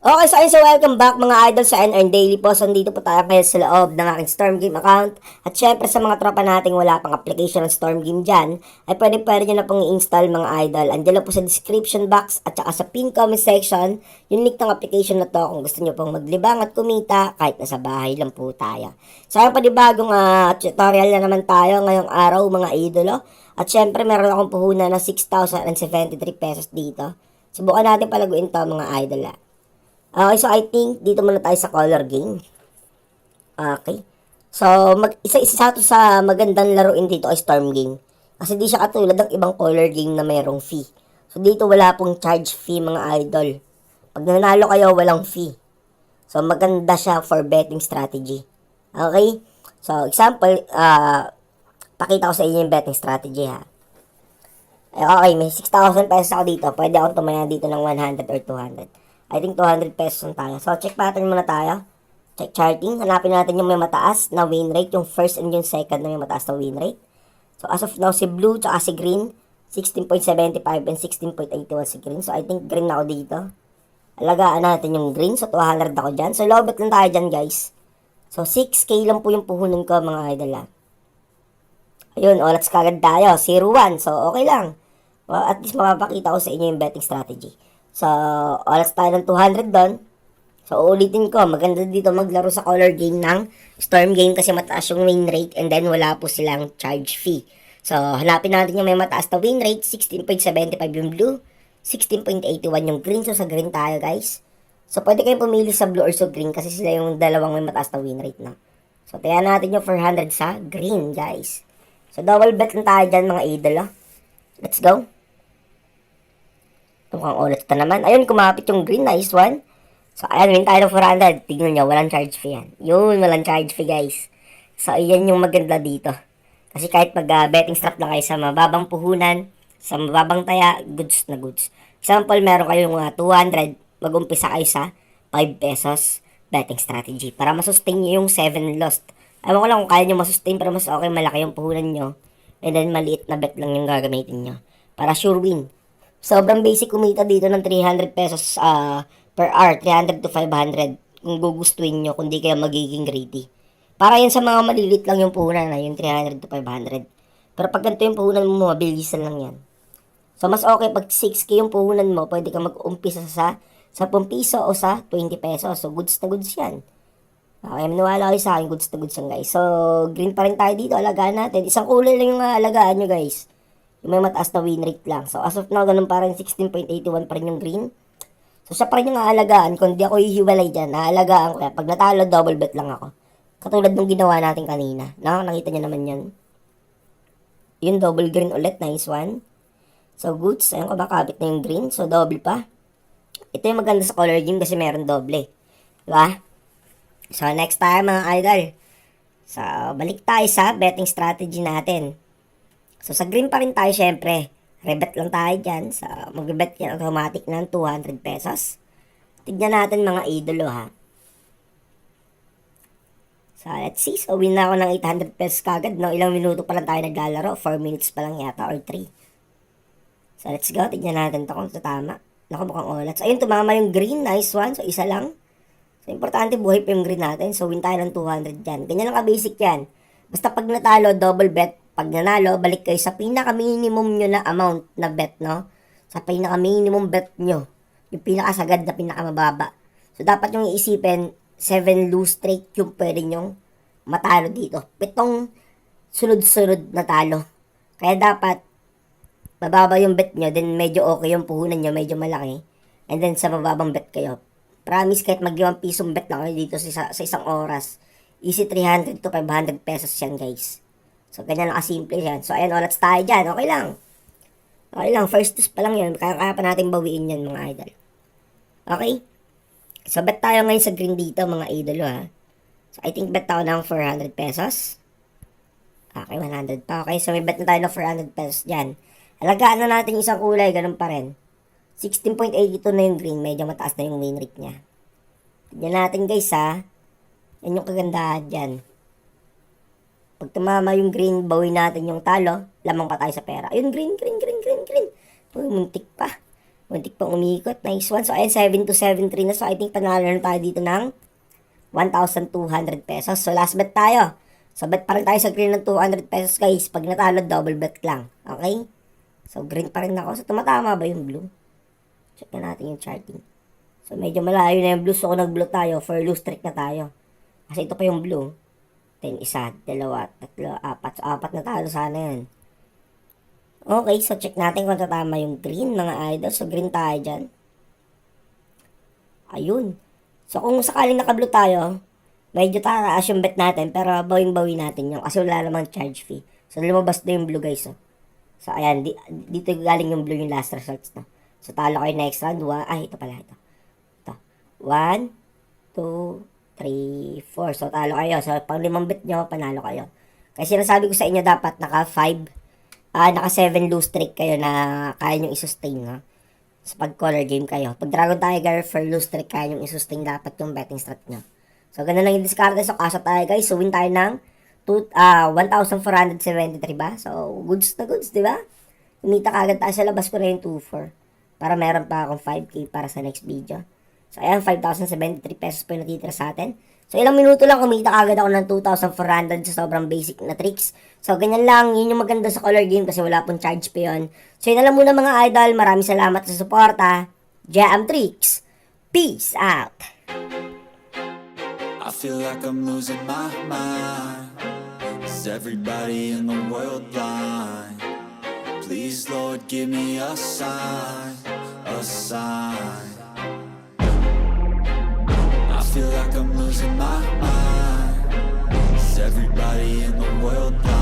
Okay, so welcome back mga idol sa NN Daily po. So, nandito po tayo ngayon sa loob ng aking Storm Game account. At syempre sa mga tropa nating wala pang application ng Storm Game dyan, ay pwede nyo na pong i-install mga idol. Andiyan lang po sa description box at saka sa pin comment section, yung link ng application na to kung gusto nyo pong maglibang at kumita kahit nasa bahay lang po tayo. So, ayun panibagong tutorial na naman tayo ngayong araw mga idolo. At syempre meron akong puhunan na 6,073 pesos dito. Subukan natin palaguin to mga idol. Okay, so I think dito muna tayo sa color game. Okay. So, isa to sa magandang laruin dito ay Storm Game. Kasi di siya katulad ng ibang color game na mayroong fee. So, dito wala pong charge fee mga idol. Pag nanalo kayo, walang fee. So, maganda siya for betting strategy. Okay? So, example, pakita ko sa inyo yung betting strategy ha. Okay, may 6,000 pesos ako dito. Pwede ako tumaya dito ng 100 or 200. I think 200 pesos lang tayo. So, check pattern muna tayo. Check charting. Hanapin natin yung may mataas na win rate. Yung first and yung second na may mataas na win rate. So, as of now, si blue tsaka si green, 16.75 and 16.81 si green. So, I think green ako dito. Alagaan natin yung green. So, 200 ako dyan. So, low bet lang tayo dyan, guys. So, 6K lang po yung puhunan ko, mga idol. Ayun, let's kagad tayo. 0-1. So, okay lang. Well, at least mapapakita ko sa inyo yung betting strategy. So, oras tayo ng 200 doon. So, uulitin ko, maganda dito maglaro sa color game ng Storm Game kasi mataas yung win rate and then wala po silang charge fee. So, hanapin natin yung may mataas na win rate, 16.75 yung blue, 16.81 yung green. So, sa green tayo, guys. So, pwede kayong pumili sa blue or sa green kasi sila yung dalawang may mataas na win rate na. So, tayan natin yung 400 sa green, guys. So, double bet lang tayo dyan, mga idol. Let's go. Mukhang ulit na naman. Ayun, kumapit yung green. Nice one. So, ayan, win tayo ng 400. Tignan nyo, walang charge fee yan. Yun, walang charge fee, guys. So, ayan yung maganda dito. Kasi kahit betting strap lang kayo sa mababang puhunan, sa mababang taya, goods na goods. Example, meron kayong 200, mag-umpisa kayo sa 5 pesos betting strategy para masustain nyo yung 7 lost. Ewan ko lang kung kaya nyo masustain pero mas okay malaki yung puhunan nyo. And then, maliit na bet lang yung gagamitin nyo. Para sure win. Sobrang basic kumita dito ng 300 pesos per hour, 300 to 500 kung gugustuhin nyo, kung di kayo magiging greedy. Para yan sa mga malilit lang yung puhunan na, yung 300 to 500. Pero pag ganito yung puhunan mo, mabilisan lang yan. So, mas okay pag 6K yung puhunan mo, pwede ka mag-umpisa sa 10 piso o sa 20 pesos. So, goods na goods yan. Okay, maniwala kayo sa akin, goods na goods yan, guys. So, green pa rin tayo dito, alagaan natin. Isang kulay lang yung alagaan nyo, guys. Yung may mataas na win rate lang. So, as of now, ganun pa rin, 16.81 pa rin yung green. So, siya pa rin yung aalagaan. Kung di ako hihiwalay dyan, aalagaan ko yan. Pag natalo, double bet lang ako. Katulad nung ginawa natin kanina. Nakita nyo naman yan. Yung double green ulit, nice one. So, goods. Ayun ko, makabit na yung green. So, double pa. Ito yung maganda sa color game kasi meron doble. Diba? So, next tayo mga idol. So, balik tayo sa betting strategy natin. So, sa green pa rin tayo, syempre. Rebet lang tayo dyan. So, mag-bet yan automatic ng 200 pesos. Tignan natin mga idolo, ha. So, let's see. So, win na ako ng 800 pesos kagad. No? Ilang minuto pa lang tayo naglalaro. 4 minutes pa lang yata or 3. So, let's go. Tignan natin to kung ito tama. Naku, mukhang olat. So, ayun, tumama yung green. Nice one. So, isa lang. So, importante buhay pa yung green natin. So, win tayo ng 200 dyan. Ganyan lang ka-basic yan. Basta pag natalo, double bet. Pag nanalo, balik kayo sa pinaka-minimum nyo na amount na bet, no? Sa pinaka-minimum bet nyo. Yung pinakasagad na pinakamababa. So, dapat yung iisipin, 7 lose straight yung pwede nyong matalo dito. 7 sunod-sunod na talo. Kaya dapat, mababa yung bet nyo, then medyo okay yung puhunan nyo, medyo malaki. And then, sa mababang bet kayo. Promise, kahit mag-1 pisong bet lang kayo dito sa isang oras. Easy 300 to 500 pesos yan, guys. So, ganyan lang kasimple yan. So, ayan, olats tayo dyan. Okay lang. Okay lang. First test pa lang yun. Kaya pa natin bawiin yan, mga idol. Okay? So, bet tayo ngayon sa green dito, mga idol, ha. So, I think bet tayo ng 400 pesos. Okay, 100 pa. Okay, so may bet na tayo ng 400 pesos dyan. Alagaan na natin isang kulay. Ganun pa rin. 16.82 na yung green. Medyo mataas na yung win rate niya. Tignan natin, guys, ha. Yan yung kagandahan dyan. Pag tumama yung green, bawin natin yung talo, lamang pa tayo sa pera. Ayun, green. Uy, muntik pa. Muntik pang umikot. Nice one. So, ayan, 7273 na. So, I think panalo na tayo dito ng 1,200 pesos. So, last bet tayo. So, bet pa rin tayo sa green ng 200 pesos, guys. Pag natalo, double bet lang. Okay? So, green pa rin ako. So, tumatama ba yung blue? Check na natin yung charting. So, medyo malayo na yung blue. So, kung nag-blue tayo, for loose streak na tayo. Kasi ito pa yung blue. 10, isa, dalawa, tatlo, apat. So, apat na talo sana yan. Okay, so check natin kung tatama yung green, mga idol. So, green tayo dyan. Ayun. So, kung sakaling naka-blue tayo, medyo tataas yung bet natin, pero bawing-bawi natin yung kasi wala namang charge fee. So, lumabas na yung blue, guys. So, ayan. Dito galing yung blue yung last results, no? So, talo kayo next round. Ito pala, ito. Ito. 1, 2, 3, 4. So, talo kayo. So, pang 5 bet nyo, panalo kayo. Kasi sinasabi ko sa inyo, dapat naka 7 loose streak kayo na kaya nyo i-sustain, ha? So, pag color game kayo. Pag Dragon Tiger, for loose streak, kaya nyo i-sustain dapat yung betting strat nyo. So, ganun lang yung discard. So, kasa tayo, guys. So, win tayo ng 1,473 ba? So, goods na goods, di ba? Kumita kagad tayo sa labas ko na yung 2,400. Para meron pa akong 5K para sa next video. So, ayan, 5,073 pesos po yung natitira sa atin. So, ilang minuto lang kumita kagad ako ng 2,400 sa sobrang basic na tricks. So, ganyan lang. Yun yung maganda sa color game kasi wala pong charge pa yun. So, yun na lang muna mga idol. Maraming salamat sa suporta. Jam Tricks. Peace out. I feel like I'm losing my mind. Is everybody in the world blind? Please, Lord, give me a sign, a sign. I feel like I'm losing my mind. Is everybody in the world blind?